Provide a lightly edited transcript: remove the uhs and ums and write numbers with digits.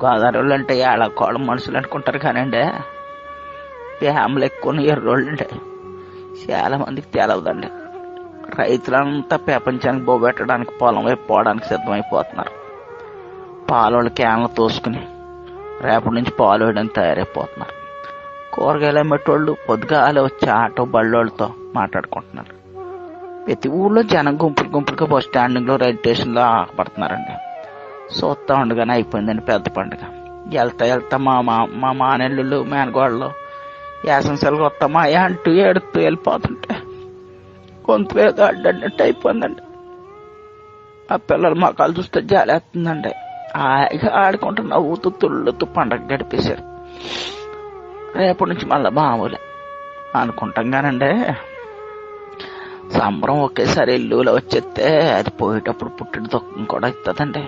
గోదావరి వాళ్ళు అంటే ఏళ్ళకోళ్ళ మనుషులు అనుకుంటారు కానండి, ఫ్యామిలీ ఎక్కువ ఎర్రోళ్ళు అండి. చాలా మందికి తెలవదండి. రైతులంతా ప్రపంచానికి బోబెట్టడానికి పొలం వైపు పోవడానికి సిద్ధమైపోతున్నారు. పాలోళ్ళు క్యాన్లు తోసుకుని రేపటి నుంచి పాలు వేయడానికి తయారైపోతున్నారు. కూరగాయలు అమ్మేటోళ్ళు పొద్దుగాలే వచ్చి ఆటో బళ్ళోళ్ళతో మాట్లాడుకుంటున్నారు. ప్రతి ఊళ్ళో జనం గుంపులు గుంపులుగా బస్ స్టాండింగ్లో, రైల్ స్టేషన్లో ఆగపడుతున్నారండి. చూస్తా ఉండగానే అయిపోయిందండి పెద్ద పండుగ. వెళ్తా మా మానెళ్ళు మేనగోళ్ళు యాసంశాలకు వస్తామా అంటూ ఏడుతూ వెళ్ళిపోతుంటే గొంతు మీద అడ్డన్నట్టు అయిపోయిందండి. ఆ పిల్లలు మొక్కలు చూస్తే జాలేస్తుందండి. హాయిగా ఆడుకుంటూ నవ్వుతూ తుళ్ళుతూ పండగ గడిపేశారు. రేపటి నుంచి మళ్ళీ మామూలే అనుకుంటాం కానండి, సంబరం ఒకేసారి ఇల్లులో వచ్చేస్తే అది పోయేటప్పుడు పుట్టిన దుఃఖం కూడా ఇస్తుందండి.